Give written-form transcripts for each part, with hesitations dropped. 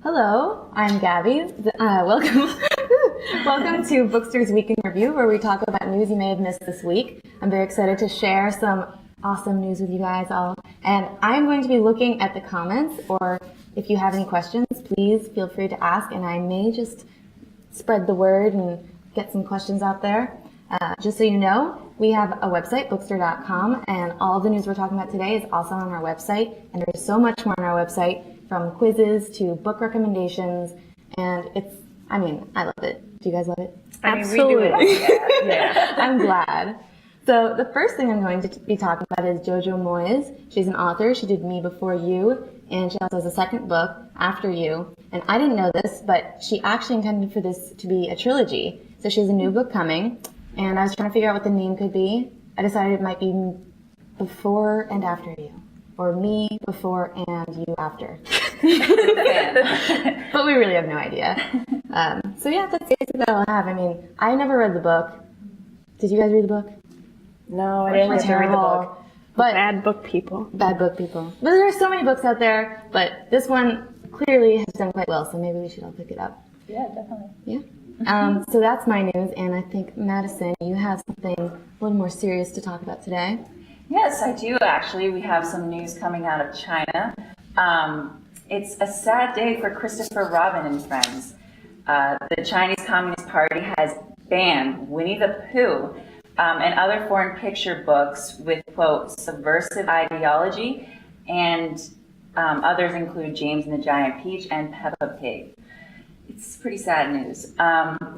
Hello, I'm Gabby. Welcome to Bookstr's Week in Review, where we talk about news you may have missed this week. I'm very excited to share some awesome news with you guys all. And I'm going to be looking at the comments, or if you have any questions, please feel free to ask, and I may just spread the word and get some questions out there. Just so you know, we have a website, bookstr.com, and all the news we're talking about today is also on our website, and there's so much more on our website, from quizzes to book recommendations, and I love it. Do you guys love it? Absolutely. We do it. Yeah. I'm glad. So the first thing I'm going to be talking about is Jojo Moyes. She's an author. She did Me Before You, and she also has a second book, After You. And I didn't know this, but she actually intended for this to be a trilogy. So she has a new book coming, and I was trying to figure out what the name could be. I decided it might be Before and After You, or Me Before and You After. But we really have no idea. So yeah, that's basically all I have. I mean, I never read the book. Did you guys read the book? No, I didn't get to read the book. But Bad book people. But there are so many books out there, but this one clearly has done quite well, so maybe we should all pick it up. Yeah, definitely. Yeah. So that's my news, and I think, Madison, you have something a little more serious to talk about today. Yes, I do actually. We have some news coming out of China. It's a sad day for Christopher Robin and friends. The Chinese Communist Party has banned Winnie the Pooh and other foreign picture books with, quote, subversive ideology, and others include James and the Giant Peach and Peppa Pig. It's pretty sad news.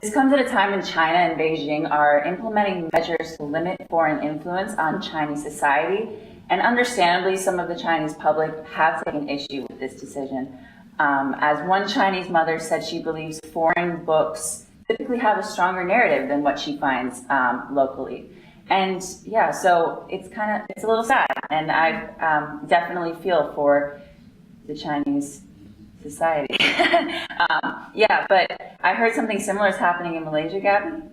This comes at a time when China and Beijing are implementing measures to limit foreign influence on Chinese society, and understandably, some of the Chinese public have taken issue with this decision. As one Chinese mother said, she believes foreign books typically have a stronger narrative than what she finds locally. And yeah, so it's a little sad, and I definitely feel for the Chinese society. But I heard something similar is happening in Malaysia, Gabby?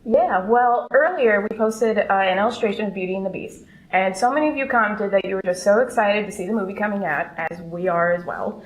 Yeah, well, earlier we posted an illustration of Beauty and the Beast, and so many of you commented that you were just so excited to see the movie coming out, as we are as well.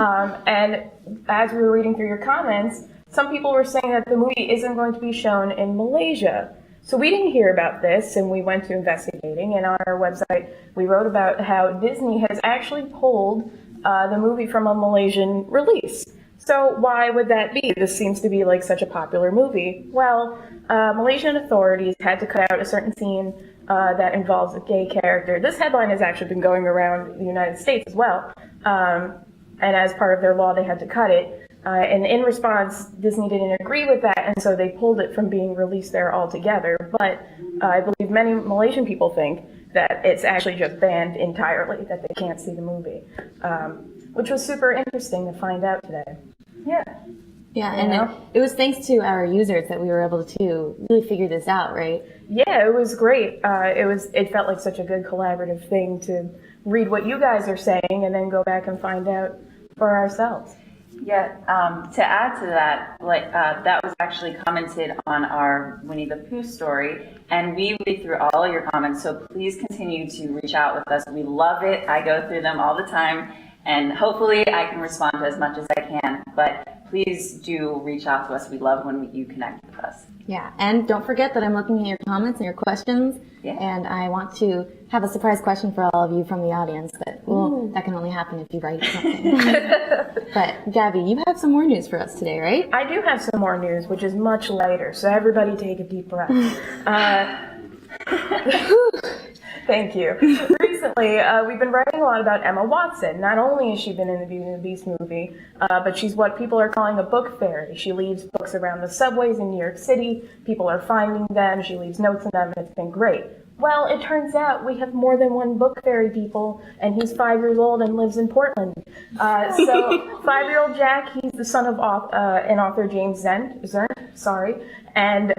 And as we were reading through your comments, some people were saying that the movie isn't going to be shown in Malaysia. So we didn't hear about this, and we went to investigating, and on our website we wrote about how Disney has actually pulled the movie from a Malaysian release. So why would that be? This seems to be like such a popular movie. Well, Malaysian authorities had to cut out a certain scene that involves a gay character. This headline has actually been going around the United States as well. And as part of their law, they had to cut it. And in response, Disney didn't agree with that, and so they pulled it from being released there altogether. But I believe many Malaysian people think that it's actually just banned entirely, that they can't see the movie, which was super interesting to find out today. Yeah, and it was thanks to our users that we were able to really figure this out, right? Yeah, it was great. It felt like such a good collaborative thing to read what you guys are saying and then go back and find out for ourselves. Yeah, to add to that, that was actually commented on our Winnie the Pooh story, and we read through all your comments, so please continue to reach out with us. We love it. I go through them all the time, and hopefully I can respond to as much as I can, but please do reach out to us. We love when you connect with us. Yeah, and don't forget that I'm looking at your comments and your questions, and I want to have a surprise question for all of you from the audience, but that can only happen if you write something. But Gabby, you have some more news for us today, right? I do have some more news, which is much lighter, so everybody take a deep breath. Thank you. Recently, we've been writing a lot about Emma Watson. Not only has she been in the Beauty and the Beast movie, but she's what people are calling a book fairy. She leaves books around the subways in New York City. People are finding them. She leaves notes in them, and it's been great. Well, it turns out we have more than one book fairy, people, and he's 5 years old and lives in Portland. So 5-year-old Jack, he's the son of an author, James Zern, and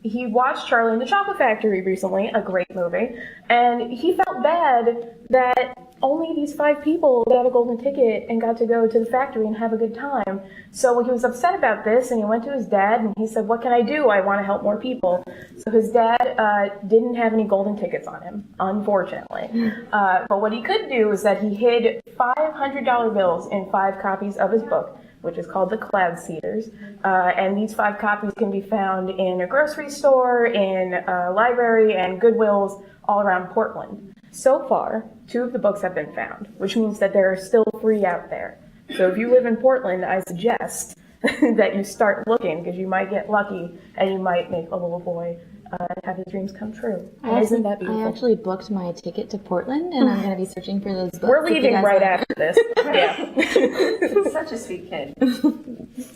he watched Charlie and the Chocolate Factory recently, a great movie, and he felt bad that only these 5 people got a golden ticket and got to go to the factory and have a good time. So he was upset about this, and he went to his dad, and he said, what can I do? I want to help more people. So his dad didn't have any golden tickets on him, unfortunately. But what he could do is that he hid $500 bills in 5 copies of his book, which is called The Cloud Seeders. And these 5 copies can be found in a grocery store, in a library, and Goodwills all around Portland. So far, 2 of the books have been found, which means that there are still 3 out there. So if you live in Portland, I suggest that you start looking, because you might get lucky and you might make a little boy have his dreams come true. Isn't that beautiful? I actually booked my ticket to Portland, and I'm going to be searching for those books. We're leaving right after this. Yeah. Such a sweet kid.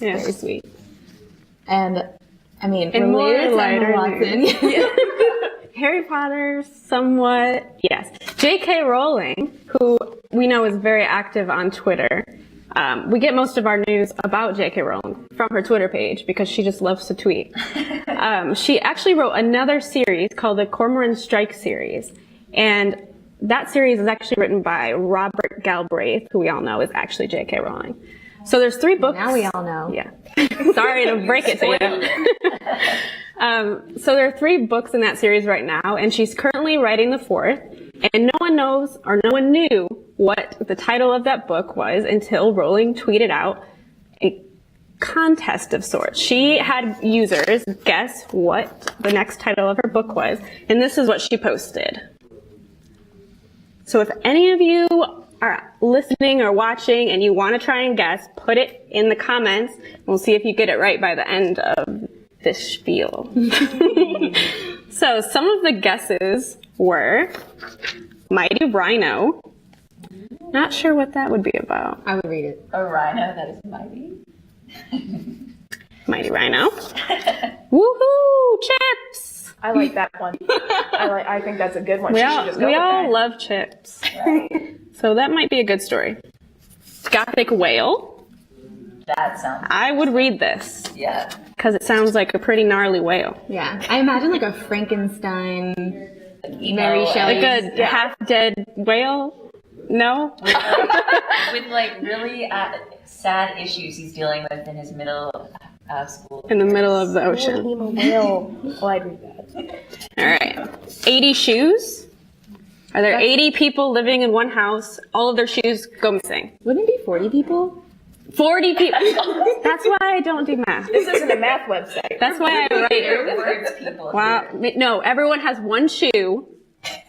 Yeah. Very sweet. And, I mean, and more lighter Watson. Harry Potter, somewhat, yes. J.K. Rowling, who we know is very active on Twitter. We get most of our news about J.K. Rowling from her Twitter page because she just loves to tweet. She actually wrote another series called the Cormoran Strike series. And that series is actually written by Robert Galbraith, who we all know is actually J.K. Rowling. So there's 3 books. Now we all know. Yeah. Sorry to break it to you. So there are 3 books in that series right now, and she's currently writing the 4th. And no one knows, or no one knew what the title of that book was until Rowling tweeted out a contest of sorts. She had users guess what the next title of her book was, and this is what she posted. So if any of you are listening or watching and you want to try and guess, put it in the comments. We'll see if you get it right by the end of this spiel. So some of the guesses were Mighty Rhino. Not sure what that would be about. I would read it. A rhino that is mighty. Mighty Rhino. Woohoo! Chips! I like that one. I think that's a good one. We She all, should just go we with all that. love chips. Right. So that might be a good story. Gothic Whale. That sounds, I would read this yeah. because it sounds like a pretty gnarly whale. Yeah. I imagine like a Frankenstein, Mary know, Shelley. Like a half-dead whale? No? With like really sad issues he's dealing with in his middle school. In the middle of the ocean. Emo whale. Well, I'd read that. All right. 80 shoes. Are there 80 people living in one house? All of their shoes go missing. Wouldn't it be 40 people? 40 people. That's why I don't do math. This isn't a math website. That's why I write Your it. words, people. Wow. No, everyone has one shoe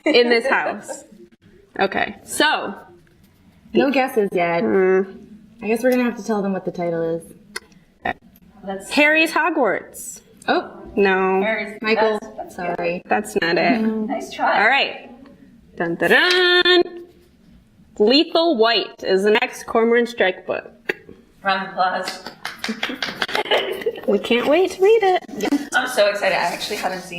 in this house. Okay. So, No guesses yet. I guess we're going to have to tell them what the title is. That's Harry's Hogwarts. Oh, No, Mary's. Michael. That's Sorry. that's not it. Nice try. All right. Dun dun dun. Lethal White is the next Cormoran Strike book. Round of applause. We can't wait to read it. I'm so excited. I actually haven't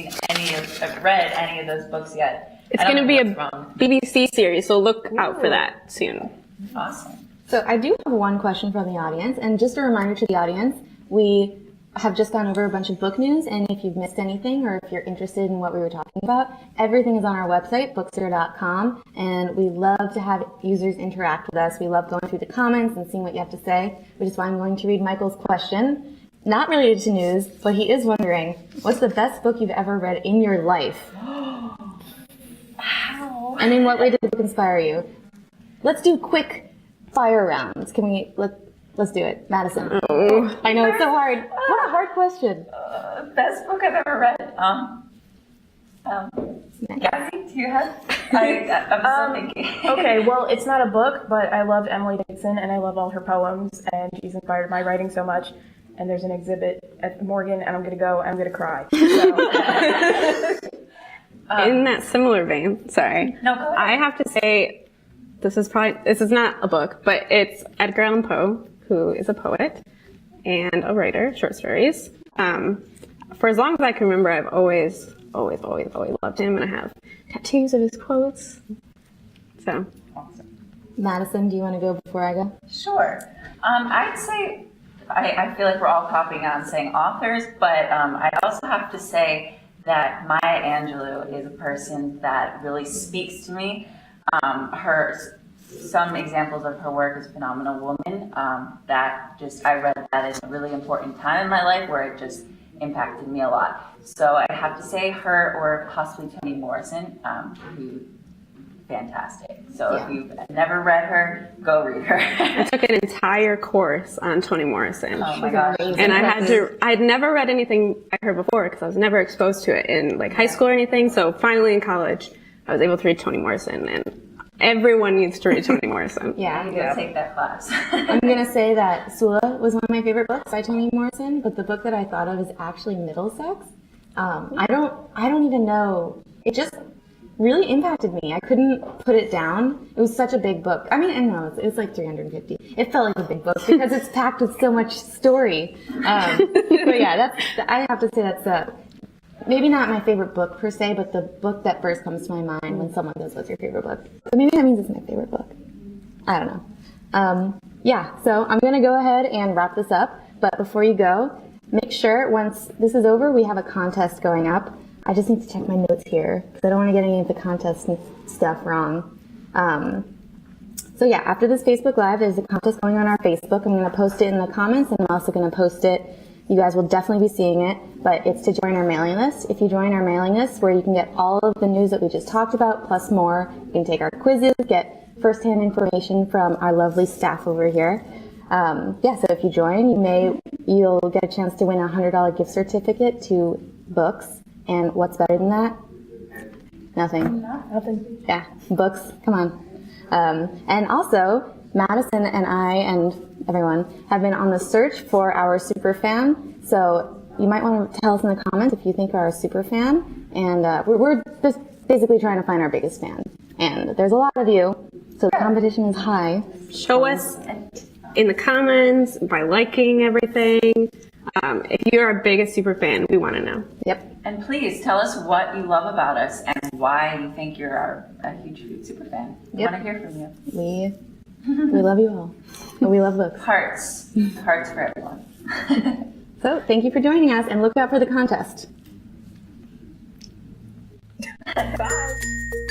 read any of those books yet. It's I don't going to be know a what's wrong. BBC series, so look out for that soon. Awesome. So I do have one question from the audience, and just a reminder to the audience, we have just gone over a bunch of book news, and if you've missed anything or if you're interested in what we were talking about, everything is on our website, bookstr.com, and we love to have users interact with us. We love going through the comments and seeing what you have to say, which is why I'm going to read Michael's question. Not related to news, but he is wondering, what's the best book you've ever read in your life? Wow. And in what way did the book inspire you? Let's do quick fire rounds. Can we, let's do it. Madison. Oh. I know, it's so hard. What a hard question. Best book I've ever read. Gabby, do you have? I'm still thinking. Okay, well, it's not a book, but I love Emily Dickinson, and I love all her poems, and she's inspired my writing so much. And there's an exhibit at Morgan, and I'm going to go, and I'm going to cry. So. In that similar vein, sorry. No, go ahead. I have to say, this is not a book, but it's Edgar Allan Poe, who is a poet and a writer, short stories. For as long as I can remember, I've always loved him, and I have tattoos of his quotes. So, Awesome. Madison, do you want to go before I go? Sure. I'd say, I feel like we're all copying on saying authors, but I also have to say that Maya Angelou is a person that really speaks to me. Her some examples of her work is Phenomenal Woman. I read that at a really important time in my life where it just impacted me a lot. So I have to say her or possibly Toni Morrison, who fantastic. So if you've never read her, go read her. I took an entire course on Toni Morrison. Oh my gosh. And I'd never read anything by her before because I was never exposed to it in like high school or anything. So finally in college, I was able to read Toni Morrison, and everyone needs to read Toni Morrison. Yeah, you gotta take that class. I'm gonna say that Sula was one of my favorite books by Toni Morrison, but the book that I thought of is actually Middlesex. I don't even know. It just really impacted me. I couldn't put it down. It was such a big book. I mean, I know it's like 350. It felt like a big book because it's packed with so much story. But yeah, I have to say that's maybe not my favorite book per se, but the book that first comes to my mind when someone goes, "What's your favorite book?" So maybe that means it's my favorite book. I don't know. Yeah, so I'm gonna go ahead and wrap this up. But before you go, make sure once this is over, we have a contest going up. I just need to check my notes here because I don't want to get any of the contest stuff wrong. So yeah, after this Facebook Live, there's a contest going on our Facebook. I'm going to post it in the comments, and I'm also going to post it. You guys will definitely be seeing it, but it's to join our mailing list. If you join our mailing list, where you can get all of the news that we just talked about, plus more, you can take our quizzes, get firsthand information from our lovely staff over here. So if you join, you'll get a chance to win a $100 gift certificate to books. And what's better than that? Nothing. Nothing. Yeah, books. Come on. And also, Madison and I and everyone have been on the search for our super fan. So you might want to tell us in the comments if you think we're a super fan. And we're just basically trying to find our biggest fan. And there's a lot of you, so the competition is high. Show us in the comments by liking everything. If you're our biggest super fan, we want to know. Yep. And please tell us what you love about us and why you think you're a huge food super fan. We want to hear from you. We love you all. And we love books. Hearts for everyone. So thank you for joining us, and look out for the contest. Bye.